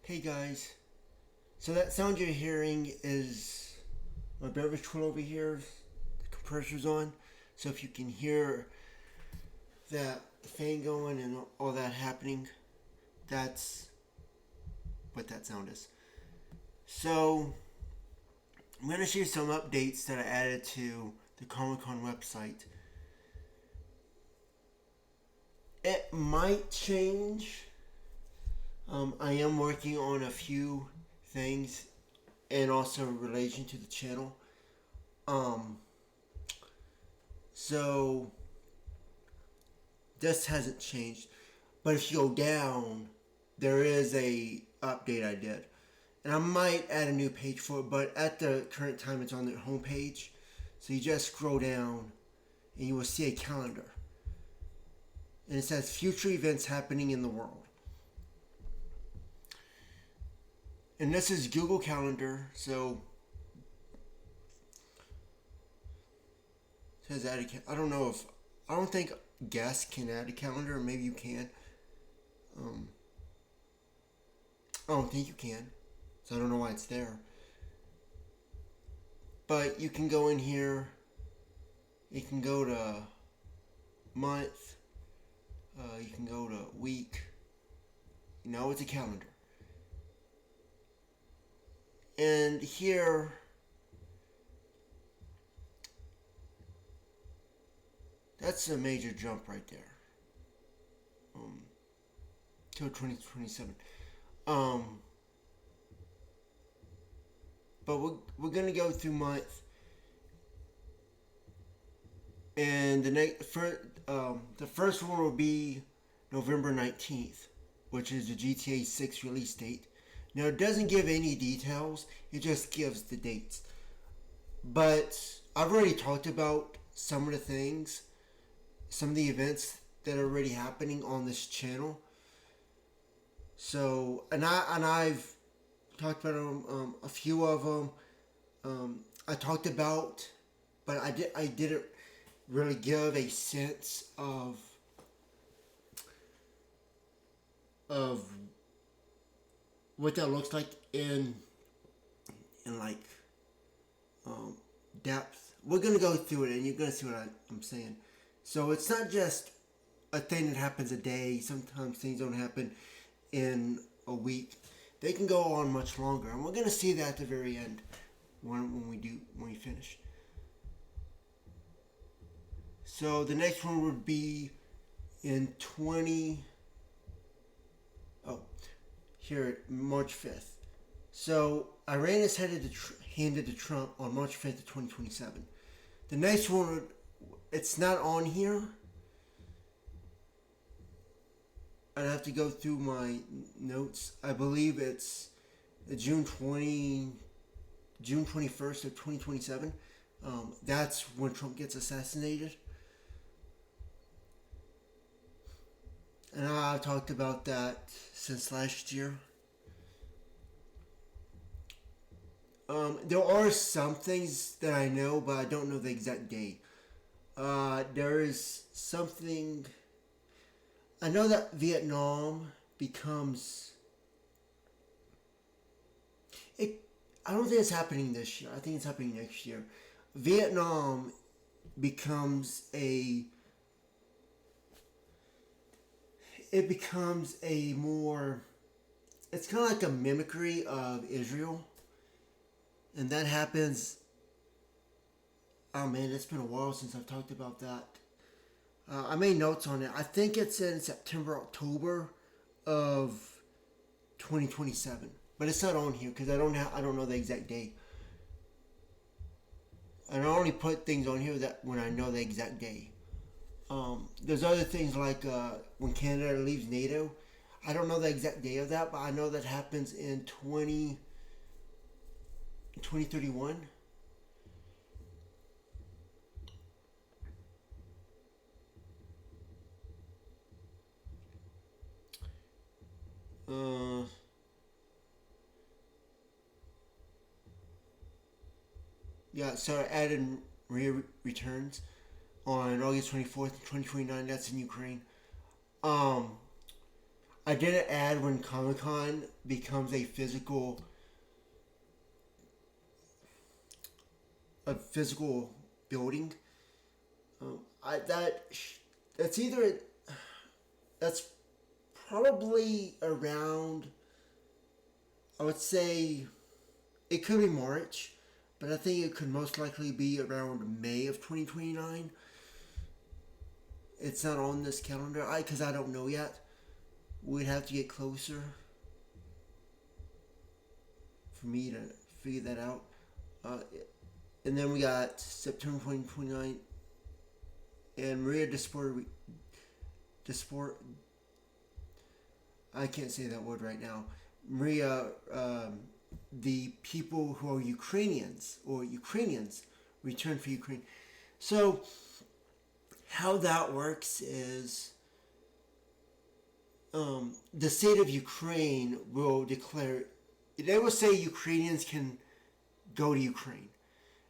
Hey guys, so that sound you're hearing is my beverage cooler over here. The compressor's on, so if you can hear that fan going and all that happening, that's what that sound is. So I'm going to share some updates that I added to the KomiKon website. It might change. I am working on a few things and also in relation to the channel. So this hasn't changed, but if you go down, there is a update I did, and I might add a new page for it. But at the current time, it's on the home page. So you just scroll down, and you will see a calendar, and it says future events happening in the world. And this is Google Calendar, so it says add a I don't know if I don't think guests can add a calendar. Maybe you can. I don't think you can, so I don't know why it's there. But you can go in here. You can go to month. You can go to week. It's a calendar. And here, that's a major jump right there. Till 2027. But we're gonna go through month, and the first one will be November 19th, which is the GTA 6 release date. Now it doesn't give any details; it just gives the dates. But I've already talked about some of the things, some of the events that are already happening on this channel. So, I've talked about a few of them. I talked about, but I didn't really give a sense of what that looks like in like depth. We're gonna go through it, and you're gonna see what I'm saying. So it's not just a thing that happens a day. Sometimes things don't happen in a week. They can go on much longer, and we're gonna see that at the very end when we finish. So the next one would be in March 5th. So Iran is handed to Trump on March 5th of 2027. The next one, it's not on here. I'd have to go through my notes. I believe it's June 21st of 2027. That's when Trump gets assassinated. And I've talked about that since last year. There are some things that I know, but I don't know the exact date. There is something. I know that Vietnam becomes. I don't think it's happening this year. I think it's happening next year. Vietnam becomes a. It becomes a more. It's kind of like a mimicry of Israel. And that happens. Oh man, it's been a while since I've talked about that. I made notes on it. I think it's in September, October of 2027, but it's not on here because I don't know the exact date. And I only put things on here that when I know the exact day. There's other things like when Canada leaves NATO. I don't know the exact day of that, but I know that happens in 2031. Yeah, so added returns on August 24th, 2029. That's in Ukraine. I did an ad when KomiKon becomes a physical building. I that's either that's probably around, I would say it could be March, but I think it could most likely be around May of 2029. It's not on this calendar, because I don't know yet. We'd have to get closer for me to figure that out. Uh, and then we got September 2029, and Maria Desport. I can't say that word right now. Maria, the people who are Ukrainians return for Ukraine. So how that works is the state of Ukraine will declare. They will say Ukrainians can go to Ukraine.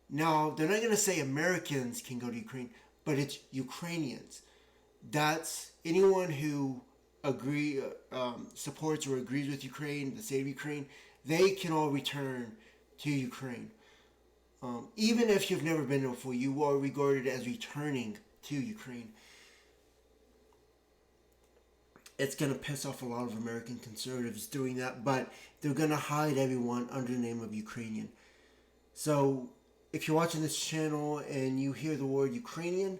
Now they're not going to say Americans can go to Ukraine, but it's Ukrainians. That's anyone who supports or agrees with Ukraine, the state of Ukraine. They can all return to Ukraine. Even if you've never been there before, you are regarded as returning to Ukraine. It's going to piss off a lot of American conservatives doing that, but they're going to hide everyone under the name of Ukrainian. So if you're watching this channel and you hear the word Ukrainian,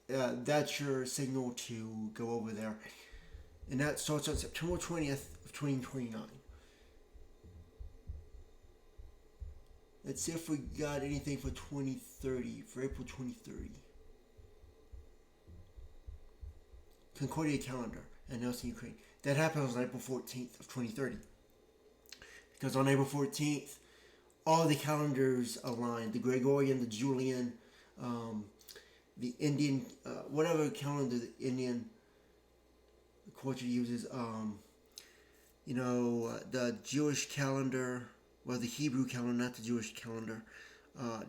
that's your signal to go over there. And that starts on September 20th of 2029. Let's see if we got anything for 2030, for April 2030. Concordia calendar announcing Ukraine. That happens on April 14th of 2030. Because on April 14th, all the calendars align. The Gregorian, the Julian, the Indian, whatever calendar the Indian culture uses, the Jewish calendar, well, the Hebrew calendar, not the Jewish calendar,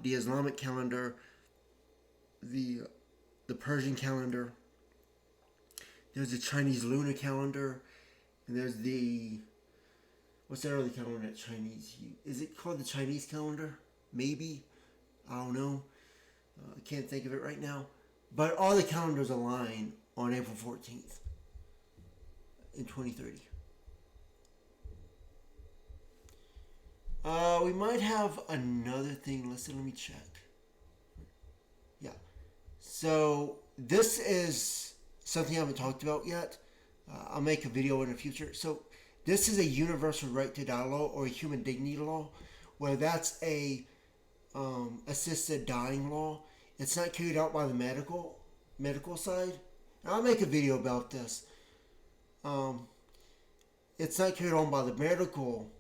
the Islamic calendar, the Persian calendar, there's the Chinese lunar calendar, and there's what's that other calendar that Chinese use? Is it called the Chinese calendar? Maybe. I don't know. I can't think of it right now. But all the calendars align on April 14th in 2030. We might have another thing listed. Let me check. Yeah. So this is something I haven't talked about yet. I'll make a video in the future. So this is a universal right to die law, or a human dignity law, where that's a assisted dying law. It's not carried out by the medical side. I'll make a video about this. It's not carried on by the medical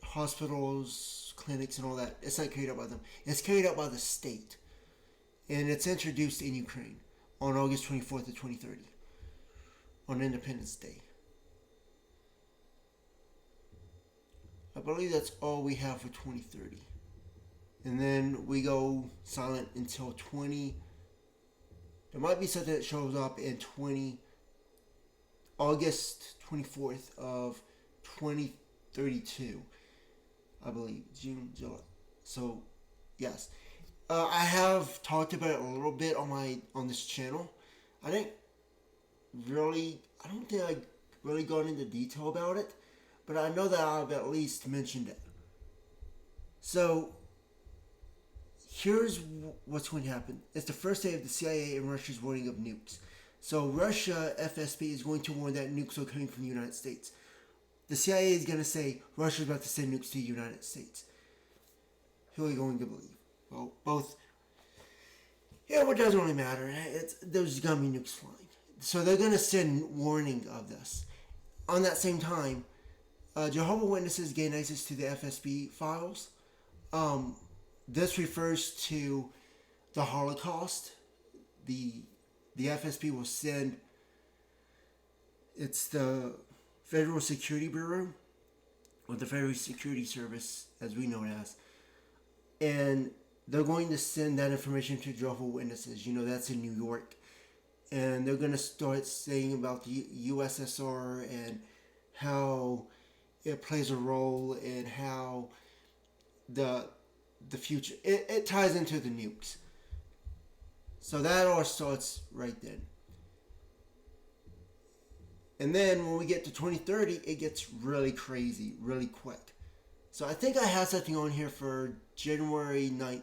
hospitals, clinics, and all that. It's not carried out by them. It's carried out by the state. And it's introduced in Ukraine on August 24th of 2030, on Independence Day. I believe that's all we have for 2030. And then we go silent until there might be something that shows up in August 24th of 2032. I believe, June, July. So, yes. I have talked about it a little bit on this channel. I don't think I really gone into detail about it, but I know that I've at least mentioned it. So, here's what's going to happen. It's the first day of the CIA and Russia's warning of nukes. So Russia, FSB, is going to warn that nukes are coming from the United States. The CIA is going to say Russia's about to send nukes to the United States. Who are you going to believe? Well, both. Yeah, it doesn't really matter. There's going to be nukes flying. So they're going to send warning of this. On that same time, Jehovah's Witnesses gain access to the FSB files. This refers to the Holocaust. The FSB will send, it's the Federal Security Bureau, or the Federal Security Service, as we know it as. And they're going to send that information to Jehovah's Witnesses. That's in New York. and they're going to start saying about the USSR and how it plays a role in how the the future it ties into the nukes. So that all starts right then. And then when we get to 2030, it gets really crazy, really quick. So I think I have something on here for January 20th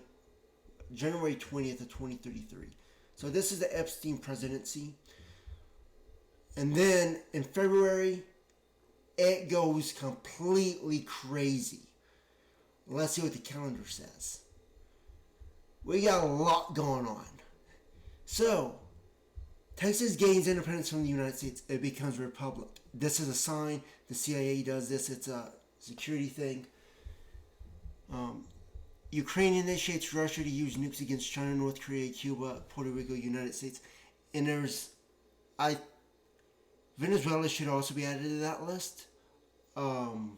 of 2033. So this is the Epstein presidency. And then in February, it goes completely crazy. Let's see what the calendar says. We got a lot going on. So, Texas gains independence from the United States. It becomes a republic. This is a sign. The CIA does this. It's a security thing. Ukraine initiates Russia to use nukes against China, North Korea, Cuba, Puerto Rico, United States. And Venezuela should also be added to that list. And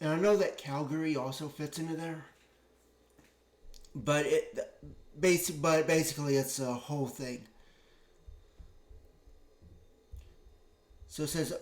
I know that Calgary also fits into there. But basically it's a whole thing. So it says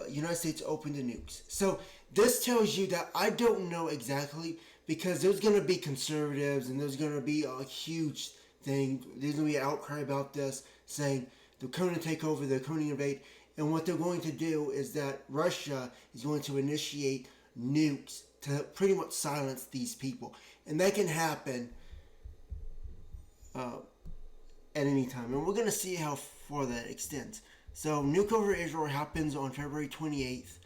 United States open to nukes. So this tells you that I don't know exactly, because there's going to be conservatives and there's going to be a huge thing. There's going to be an outcry about this, saying they're coming to take over, they're coming to invade. And what they're going to do is that Russia is going to initiate nukes to pretty much silence these people. And that can happen at any time. And we're going to see how far that extends. So, nuke over Israel happens on February 28th,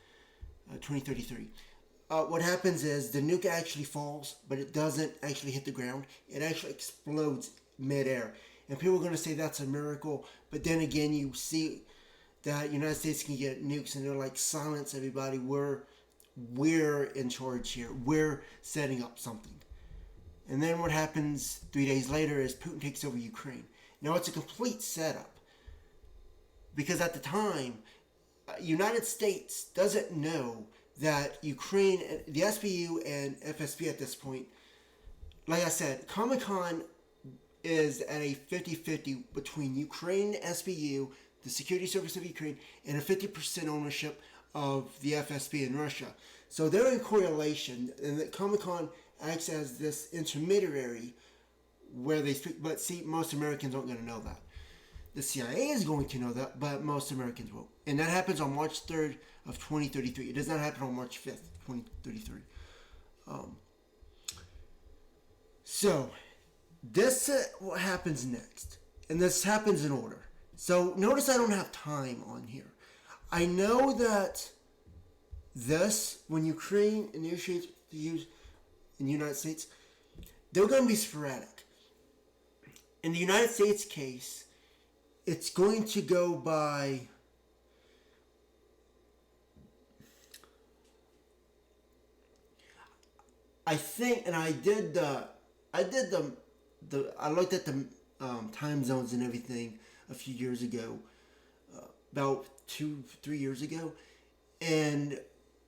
2033. What happens is the nuke actually falls, but it doesn't actually hit the ground. It actually explodes midair. And people are going to say that's a miracle. But then again, you see that United States can get nukes and they're like, silence everybody. We're in charge here. We're setting up something. And then what happens 3 days later is Putin takes over Ukraine. Now it's a complete setup. Because at the time, United States doesn't know that Ukraine, the SBU and FSB at this point, like I said, KomiKon is at a 50-50 between Ukraine, SBU, the Security Service of Ukraine, and a 50% ownership of the FSB in Russia. So they're in correlation, and that KomiKon acts as this intermediary where they speak. But see, most Americans aren't going to know that. The CIA is going to know that, but most Americans won't. And that happens on March 3rd of 2033. It does not happen on March 5th, 2033. So, this what happens next. And this happens in order. So, notice I don't have time on here. I know that this, when Ukraine initiates the use in the United States, they're going to be sporadic. In the United States case, it's going to go by I think, and I looked at the time zones and everything a few years ago, about 2-3 years ago, and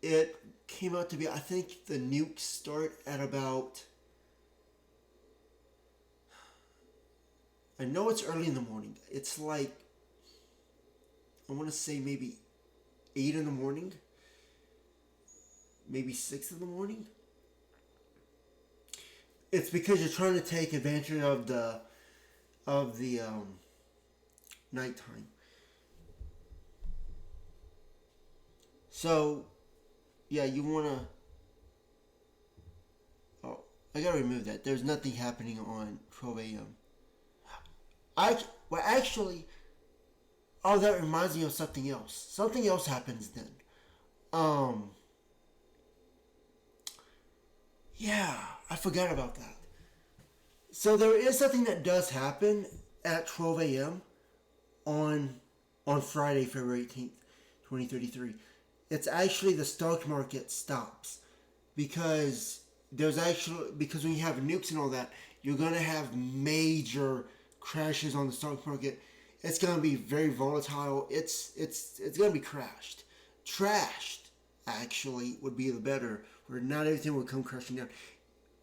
it came out to be, I think the nukes start at about, I know it's early in the morning. It's like, I want to say maybe 8 in the morning, maybe 6 in the morning. It's because you're trying to take advantage of the nighttime. So, yeah, you want to, oh, I gotta remove that. There's nothing happening on 12 a.m. Actually, oh, that reminds me of something else. Something else happens then. Yeah, I forgot about that. So there is something that does happen at 12 a.m. on Friday, February 18th, 2033. It's actually the stock market stops because because when you have nukes and all that, you're gonna have major crashes on the stock market. It's gonna be very volatile. It's gonna be trashed. Actually, would be the better, where not everything will come crashing down.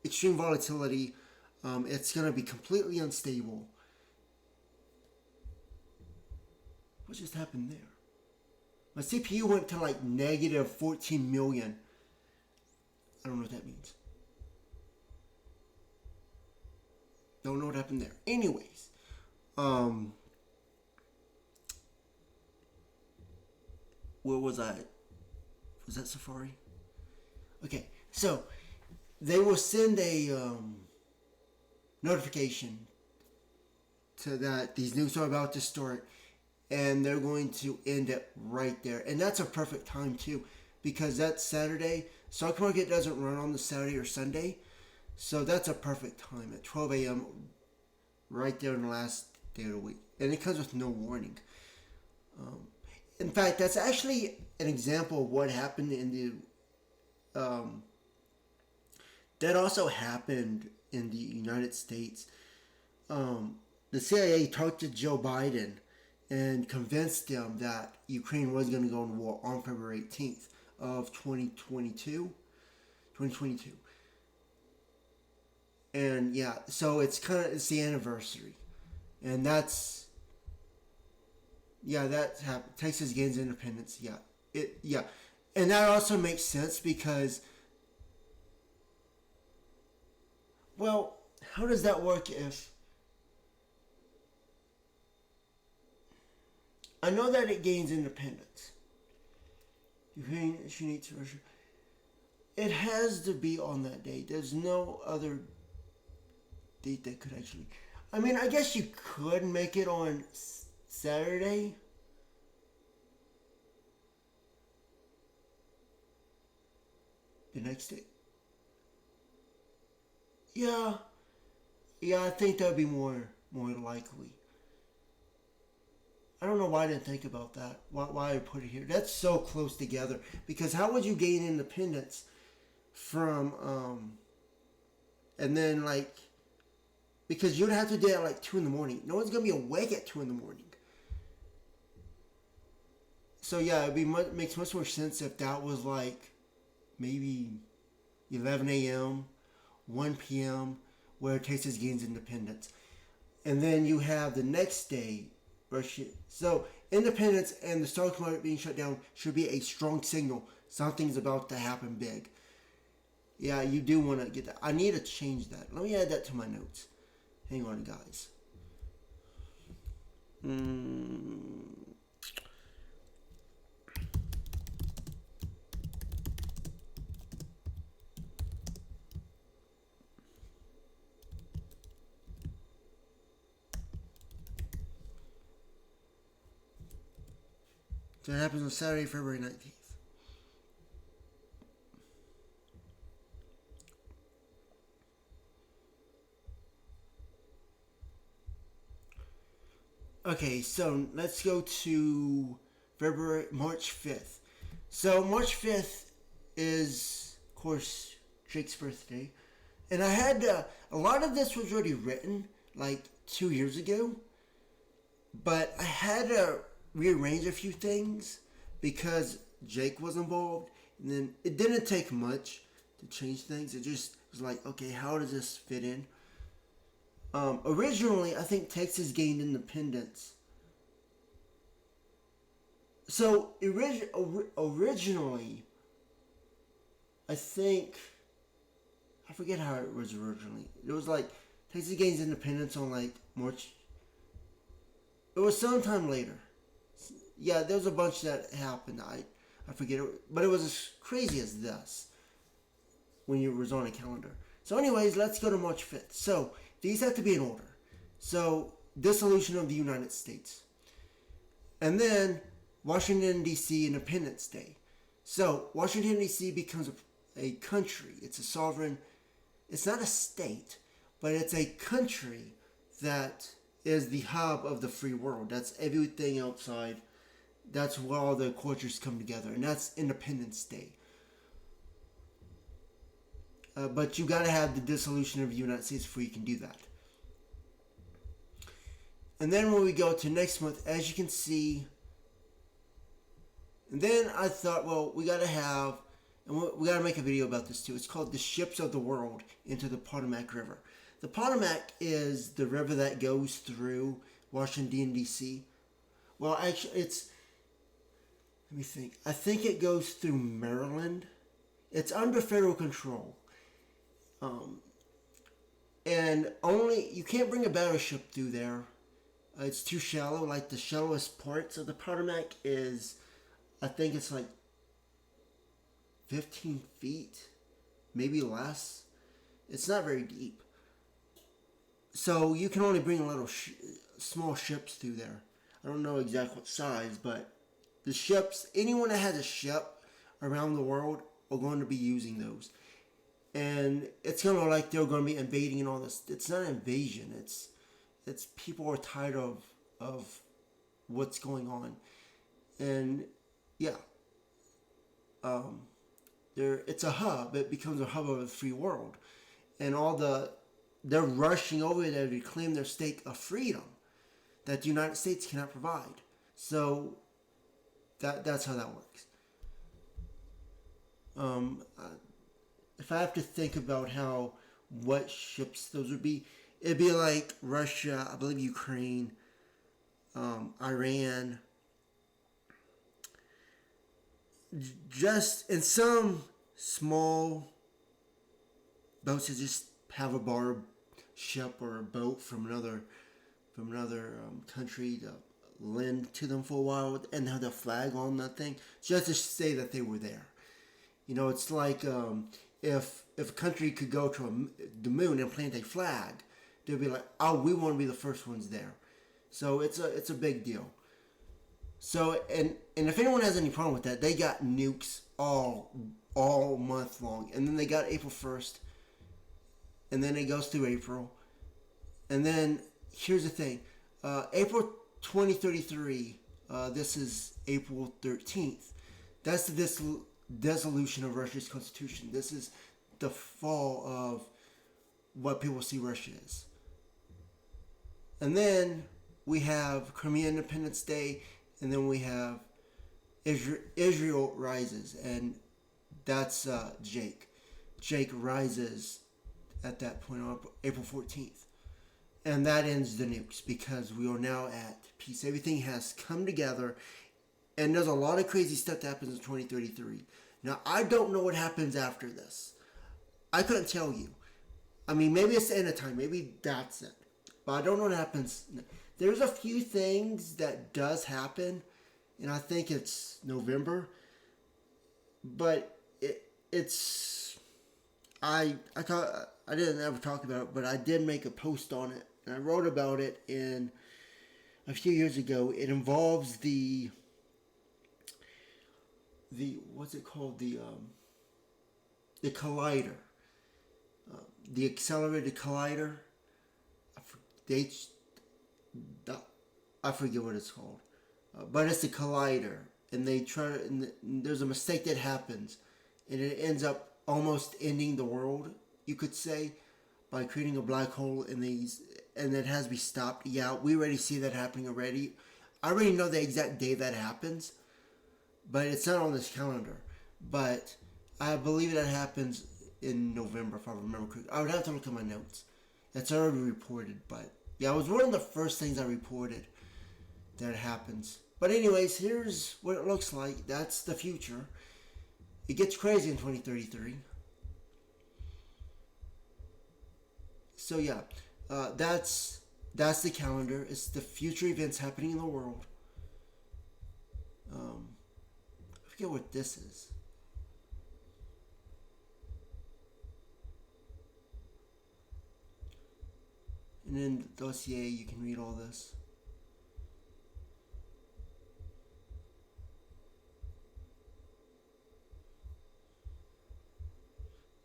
Extreme volatility. It's going to be completely unstable. What just happened there? My CPU went to like negative 14 million. I don't know what that means. Don't know what happened there. Anyways, where was I? Was that Safari? Okay, so they will send a notification to that these nukes are about to start, and they're going to end it right there. And that's a perfect time too, because that's Saturday. Stock market doesn't run on the Saturday or Sunday, so that's a perfect time at 12 a.m. right there in the last day of the week, and it comes with no warning. In fact, that's actually an example of what happened in the that also happened in the United States. The CIA talked to Joe Biden and convinced him that Ukraine was going to go into war on February 18th of 2022. And yeah, so it's the anniversary. And that's happened. Texas gains independence. Yeah. And that also makes sense because, well, how does that work if I know that it gains independence? Ukraine she needs Russia. It has to be on that date. There's no other date that could actually. I mean, I guess you could make it on Saturday. The next day. Yeah, I think that would be more likely. I don't know why I didn't think about that. Why I put it here? That's so close together. Because how would you gain independence from and then like, because you'd have to do it at like 2 in the morning. No one's gonna be awake at 2 in the morning. So yeah, makes much more sense if that was like maybe 11 a.m., 1 p.m., where Texas gains independence. And then you have the next day, Russia. So independence and the stock market being shut down should be a strong signal something's about to happen big. Yeah, you do want to get that. I need to change that. Let me add that to my notes. Hang on, guys. So it happens on Saturday, February 19th. Okay, so let's go to March 5th. So March 5th is, of course, Jake's birthday. And I had, a lot of this was already written, like 2 years ago. But I had to rearrange a few things because Jake was involved. And then it didn't take much to change things. It just was like, okay, how does this fit in? Originally, I think Texas gained independence. So, originally, I think, I forget how it was originally. It was like, Texas gains independence on like March. It was sometime later. Yeah, there was a bunch that happened. I forget it, but it was as crazy as this when it was on a calendar. So anyways, let's go to March 5th. So, these have to be in order. So, dissolution of the United States. And then, Washington, D.C. Independence Day. So, Washington, D.C. becomes a country. It's a sovereign. It's not a state, but it's a country that is the hub of the free world. That's everything outside. That's where all the cultures come together. And that's Independence Day. But you gotta have the dissolution of the United States before you can do that. And then when we go to next month, as you can see, and then I thought, well, we gotta make a video about this too. It's called The Ships of the World into the Potomac River. The Potomac is the river that goes through Washington D.C. Well, actually, it's, let me think. I think it goes through Maryland. It's under federal control. Um, and only, you can't bring a battleship through there. It's too shallow. Like the shallowest parts of the Potomac is, I think it's like 15 feet, maybe less. It's not very deep. So you can only bring little small ships through there. I don't know exactly what size, but the ships, anyone that has a ship around the world are going to be using those. And it's going to like they're going to be invading and all this. It's not an invasion. It's people are tired of what's going on. And yeah, it's a hub. It becomes a hub of the free world. And they're rushing over there to claim their stake of freedom that the United States cannot provide. So that's how that works. If I have to think about what ships those would be, it'd be like Russia, I believe Ukraine, Iran. Just in some small boats that just have a borrowed ship or a boat from another country to lend to them for a while and have the flag on that thing just to say that they were there. It's like if a country could go to the moon and plant a flag, they'd be like, "Oh, we want to be the first ones there." So it's a big deal. So and if anyone has any problem with that, they got nukes all month long, and then they got April 1st, and then it goes through April, and then here's the thing, April 2033. This is April 13th. That's the dissolution of Russia's constitution. This is the fall of what people see Russia is. And then we have Crimea Independence Day, and then we have Israel rises, and that's Jake. Jake rises at that point on April 14th. And that ends the nukes because we are now at peace. Everything has come together, and there's a lot of crazy stuff that happens in 2033. Now, I don't know what happens after this. I couldn't tell you. I mean, maybe it's the end of time. Maybe that's it. But I don't know what happens. There's a few things that does happen, and I think it's November. But it's... I didn't ever talk about it, but I did make a post on it. And I wrote about it a few years ago. It involves the what's it called? The collider. The accelerated collider. I forget what it's called. But it's the collider. And there's a mistake that happens. And it ends up almost ending the world, you could say, by creating a black hole and it has to be stopped. Yeah, we already see that happening already. I already know the exact day that happens, but it's not on this calendar. But I believe that happens in November, if I remember correctly. I would have to look at my notes. It's already reported, but yeah, it was one of the first things I reported that happens. But anyways, here's what it looks like. That's the future. It gets crazy in 2033. So yeah, that's the calendar. It's the future events happening in the world. I forget what this is. And in the dossier, you can read all this.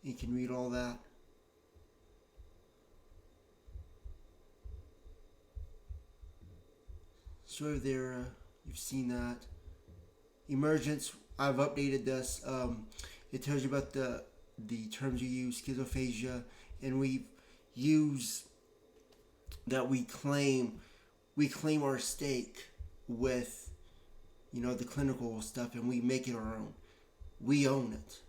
You can read all that. So there, you've seen that. Emergence, I've updated this. It tells you about the terms you use, schizophasia, and we use that we claim our stake with, the clinical stuff, and we make it our own. We own it.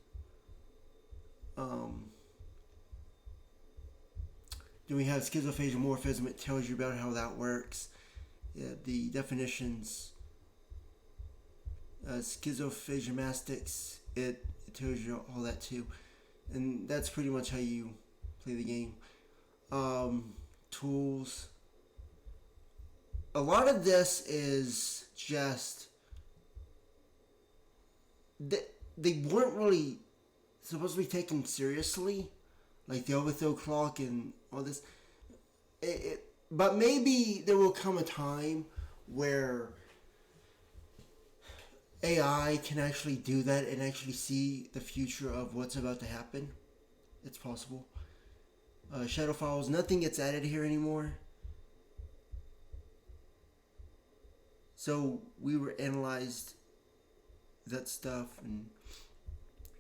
Then we have schizophagiomorphism. It tells you about how that works. Yeah, the definitions. Schizophagimastics. It tells you all that too, and that's pretty much how you play the game. Tools. A lot of this is just they weren't really supposed to be taken seriously, like the overthrow clock and all this. But maybe there will come a time where AI can actually do that and actually see the future of what's about to happen. It's possible. Shadow files, nothing gets added here anymore. So we were analyzed that stuff, and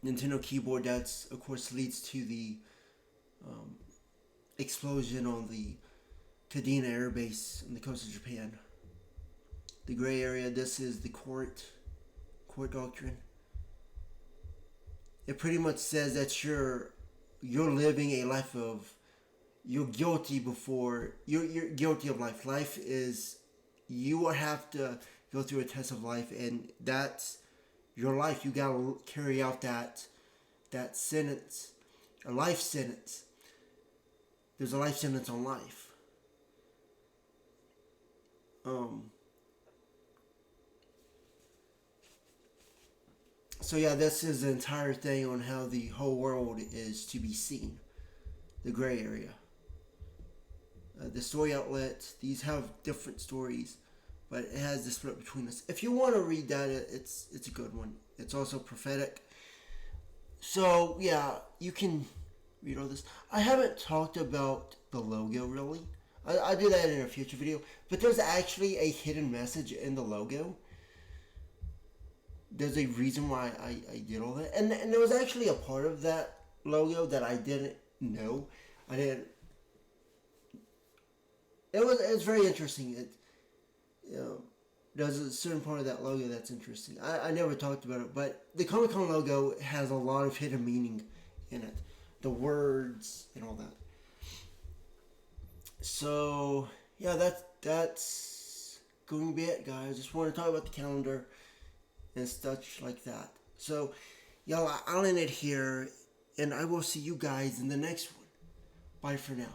Nintendo keyboard, that's of course leads to the explosion on the Kadena Air Base on the coast of Japan. The gray area, this is the court doctrine. It pretty much says that you're living a life of, you're guilty before you're guilty of life. Life is, you have to go through a test of life, and that's your life. You gotta carry out that sentence, a life sentence. There's a life sentence on life. So yeah, this is the entire thing on how the whole world is to be seen. The gray area. The story outlet, these have different stories, but it has the split between us. If you want to read that, it's a good one. It's also prophetic. So yeah, you can read all this. I haven't talked about the logo really. I'll do that in a future video. But there's actually a hidden message in the logo. There's a reason why I did all that. And there was actually a part of that logo that I didn't know. It's very interesting. There's a certain part of that logo that's interesting. I never talked about it, but the KomiKon logo has a lot of hidden meaning in it. The words and all that. So, yeah, that's going to be it, guys. Just want to talk about the calendar and such like that. So, y'all, I'll end it here, and I will see you guys in the next one. Bye for now.